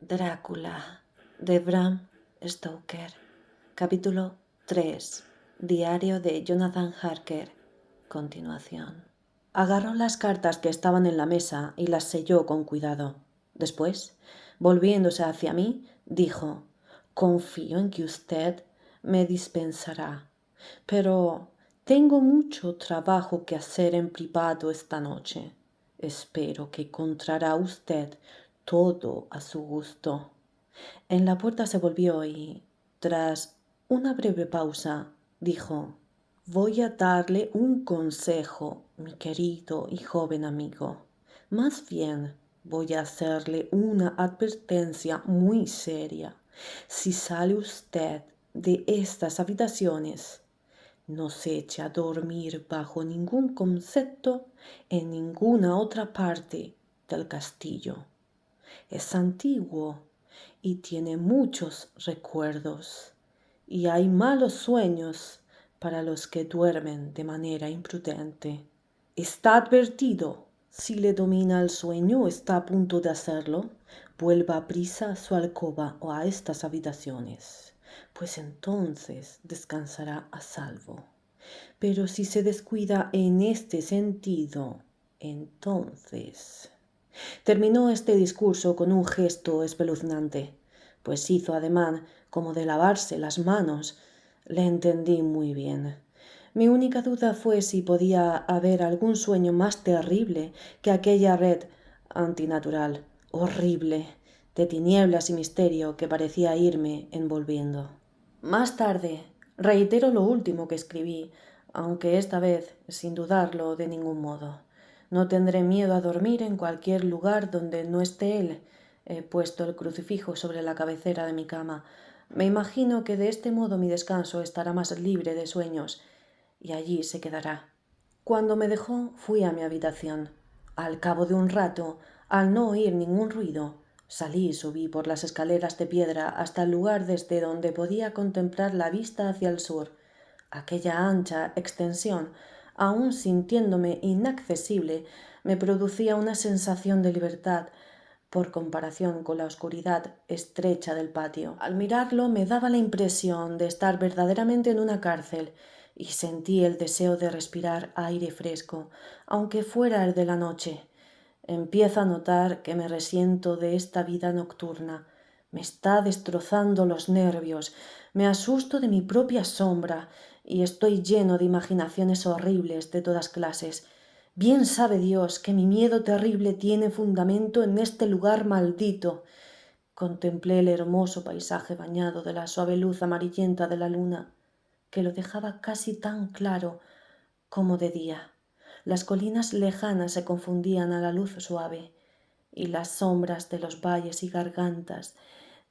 Drácula, de Bram Stoker. Capítulo 3. Diario de Jonathan Harker. Continuación. Agarró las cartas que estaban en la mesa y las selló con cuidado. Después, volviéndose hacia mí, dijo: «Confío en que usted me dispensará, pero tengo mucho trabajo que hacer en privado esta noche. Espero que encontrará usted todo a su gusto». En la puerta se volvió y, tras una breve pausa, dijo: «Voy a darle un consejo, mi querido y joven amigo. Más bien, voy a hacerle una advertencia muy seria. Si sale usted de estas habitaciones, no se eche a dormir bajo ningún concepto en ninguna otra parte del castillo. Es antiguo y tiene muchos recuerdos, y hay malos sueños para los que duermen de manera imprudente. Está advertido. Si le domina el sueño o está a punto de hacerlo, vuelva a prisa a su alcoba o a estas habitaciones, pues entonces descansará a salvo. Pero si se descuida en este sentido, entonces...». Terminó este discurso con un gesto espeluznante, pues hizo ademán como de lavarse las manos. Le entendí muy bien. Mi única duda fue si podía haber algún sueño más terrible que aquella red antinatural, horrible, de tinieblas y misterio que parecía irme envolviendo. Más tarde, reitero lo último que escribí, aunque esta vez sin dudarlo de ningún modo. No tendré miedo a dormir en cualquier lugar donde no esté él. He puesto el crucifijo sobre la cabecera de mi cama. Me imagino que de este modo mi descanso estará más libre de sueños, y allí se quedará. Cuando me dejó, fui a mi habitación. Al cabo de un rato, al no oír ningún ruido, salí y subí por las escaleras de piedra hasta el lugar desde donde podía contemplar la vista hacia el sur. Aquella ancha extensión, aun sintiéndome inaccesible, me producía una sensación de libertad por comparación con la oscuridad estrecha del patio. Al mirarlo me daba la impresión de estar verdaderamente en una cárcel, y sentí el deseo de respirar aire fresco, aunque fuera el de la noche. Empiezo a notar que me resiento de esta vida nocturna. Me está destrozando los nervios, me asusto de mi propia sombra y estoy lleno de imaginaciones horribles de todas clases. Bien sabe Dios que mi miedo terrible tiene fundamento en este lugar maldito. Contemplé el hermoso paisaje bañado de la suave luz amarillenta de la luna, que lo dejaba casi tan claro como de día. Las colinas lejanas se confundían a la luz suave, y las sombras de los valles y gargantas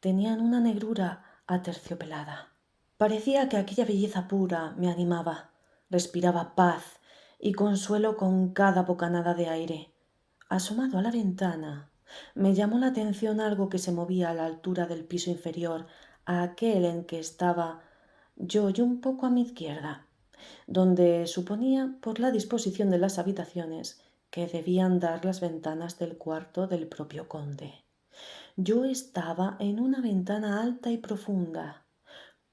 tenían una negrura aterciopelada. Parecía que aquella belleza pura me animaba. Respiraba paz y consuelo con cada bocanada de aire. Asomado a la ventana, me llamó la atención algo que se movía a la altura del piso inferior a aquel en que estaba yo y un poco a mi izquierda, donde suponía, por la disposición de las habitaciones, que debían dar las ventanas del cuarto del propio conde. Yo estaba en una ventana alta y profunda,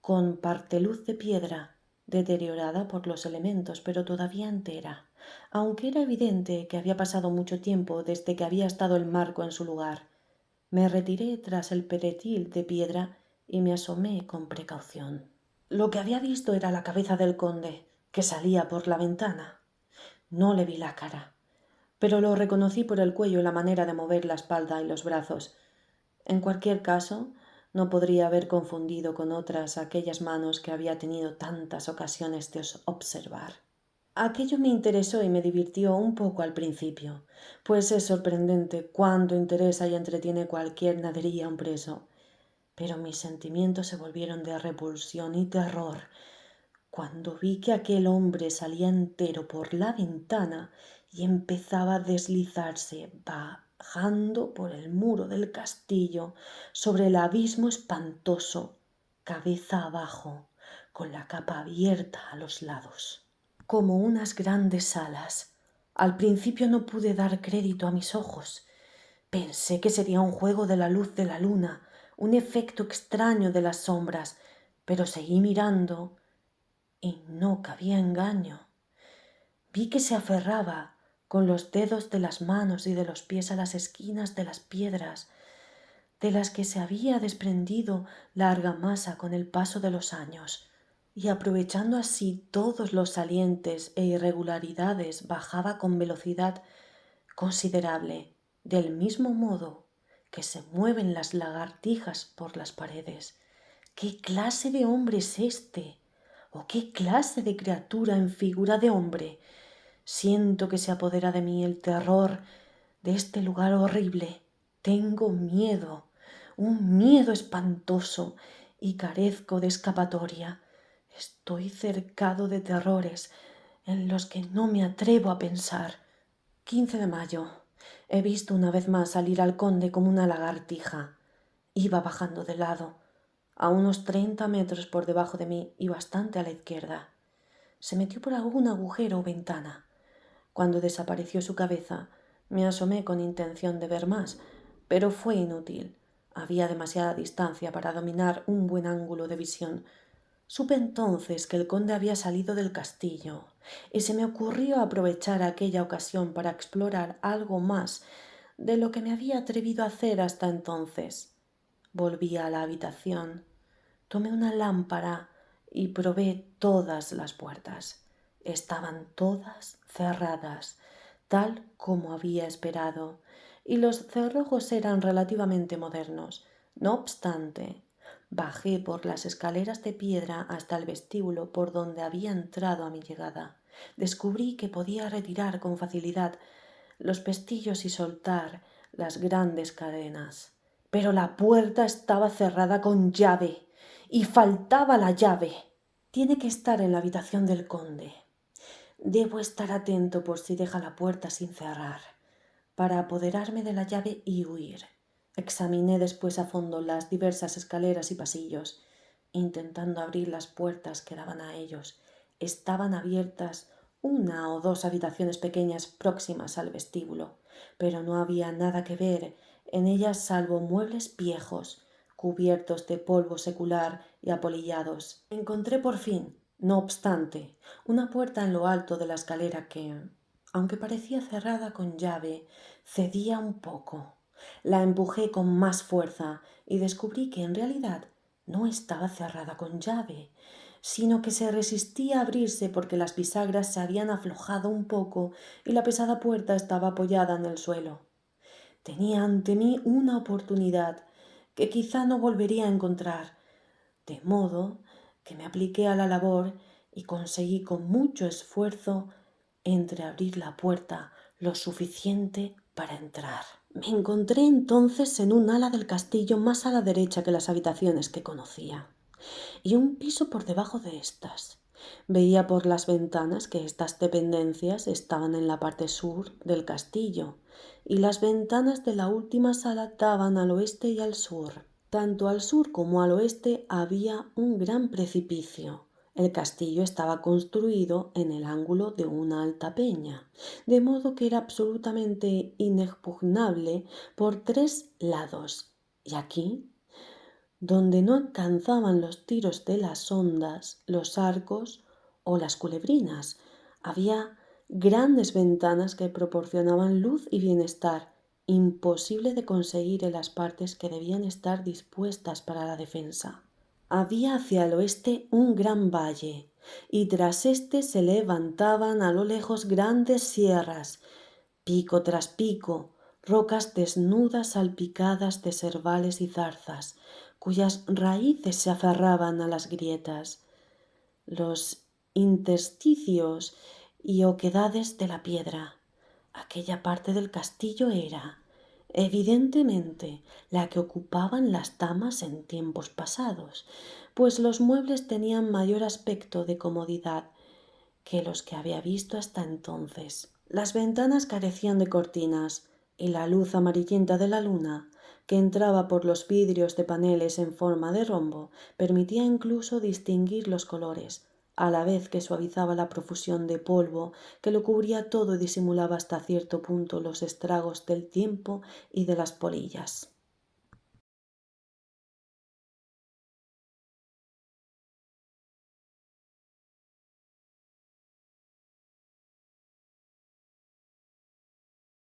con parteluz de piedra, deteriorada por los elementos, pero todavía entera, aunque era evidente que había pasado mucho tiempo desde que había estado el marco en su lugar. Me retiré tras el peretil de piedra y me asomé con precaución. Lo que había visto era la cabeza del conde, que salía por la ventana. No le vi la cara, pero lo reconocí por el cuello y la manera de mover la espalda y los brazos. En cualquier caso, no podría haber confundido con otras aquellas manos que había tenido tantas ocasiones de observar. Aquello me interesó y me divirtió un poco al principio, pues es sorprendente cuánto interesa y entretiene cualquier nadería a un preso. Pero mis sentimientos se volvieron de repulsión y terror cuando vi que aquel hombre salía entero por la ventana y empezaba a deslizarse, bajando por el muro del castillo sobre el abismo espantoso, cabeza abajo, con la capa abierta a los lados, como unas grandes alas. Al principio no pude dar crédito a mis ojos, Pensé que sería un juego de la luz de la luna, un efecto extraño de las sombras, pero seguí mirando y no cabía engaño. Vi que se aferraba con los dedos de las manos y de los pies a las esquinas de las piedras, de las que se había desprendido la argamasa con el paso de los años, y aprovechando así todos los salientes e irregularidades bajaba con velocidad considerable, del mismo modo que se mueven las lagartijas por las paredes. ¿Qué clase de hombre es este? ¿O qué clase de criatura en figura de hombre? Siento que se apodera de mí el terror de este lugar horrible. Tengo miedo, un miedo espantoso, y carezco de escapatoria. Estoy cercado de terrores en los que no me atrevo a pensar. 15 de mayo. He visto una vez más salir al conde como una lagartija. Iba bajando de lado, a unos 30 metros por debajo de mí y bastante a la izquierda. Se metió por algún agujero o ventana. Cuando desapareció su cabeza, me asomé con intención de ver más, pero fue inútil. Había demasiada distancia para dominar un buen ángulo de visión. Supe entonces que el conde había salido del castillo, y se me ocurrió aprovechar aquella ocasión para explorar algo más de lo que me había atrevido a hacer hasta entonces. Volví a la habitación, tomé una lámpara y probé todas las puertas. Estaban todas cerradas, tal como había esperado, y los cerrojos eran relativamente modernos. No obstante, bajé por las escaleras de piedra hasta el vestíbulo por donde había entrado a mi llegada. Descubrí que podía retirar con facilidad los pestillos y soltar las grandes cadenas. Pero la puerta estaba cerrada con llave y faltaba la llave. Tiene que estar en la habitación del conde. Debo estar atento por si deja la puerta sin cerrar, para apoderarme de la llave y huir. Examiné después a fondo las diversas escaleras y pasillos, intentando abrir las puertas que daban a ellos. Estaban abiertas una o dos habitaciones pequeñas próximas al vestíbulo, pero no había nada que ver en ellas salvo muebles viejos, cubiertos de polvo secular y apolillados. Encontré por fin, no obstante, una puerta en lo alto de la escalera que, aunque parecía cerrada con llave, cedía un poco. La empujé con más fuerza y descubrí que en realidad no estaba cerrada con llave, sino que se resistía a abrirse porque las bisagras se habían aflojado un poco y la pesada puerta estaba apoyada en el suelo. Tenía ante mí una oportunidad que quizá no volvería a encontrar, de modo que me apliqué a la labor y conseguí con mucho esfuerzo entreabrir la puerta lo suficiente para entrar. Me encontré entonces en un ala del castillo más a la derecha que las habitaciones que conocía, y un piso por debajo de éstas. Veía por las ventanas que estas dependencias estaban en la parte sur del castillo, y las ventanas de la última sala daban al oeste y al sur. Tanto al sur como al oeste había un gran precipicio. El castillo estaba construido en el ángulo de una alta peña, de modo que era absolutamente inexpugnable por 3 lados. Y aquí, donde no alcanzaban los tiros de las ondas, los arcos o las culebrinas, había grandes ventanas que proporcionaban luz y bienestar, imposible de conseguir en las partes que debían estar dispuestas para la defensa. Había hacia el oeste un gran valle, y tras éste se levantaban a lo lejos grandes sierras, pico tras pico, rocas desnudas salpicadas de servales y zarzas, cuyas raíces se aferraban a las grietas, los intersticios y oquedades de la piedra. Aquella parte del castillo era, evidentemente, la que ocupaban las damas en tiempos pasados, pues los muebles tenían mayor aspecto de comodidad que los que había visto hasta entonces. Las ventanas carecían de cortinas, y la luz amarillenta de la luna, que entraba por los vidrios de paneles en forma de rombo, permitía incluso distinguir los colores, a la vez que suavizaba la profusión de polvo que lo cubría todo y disimulaba hasta cierto punto los estragos del tiempo y de las polillas.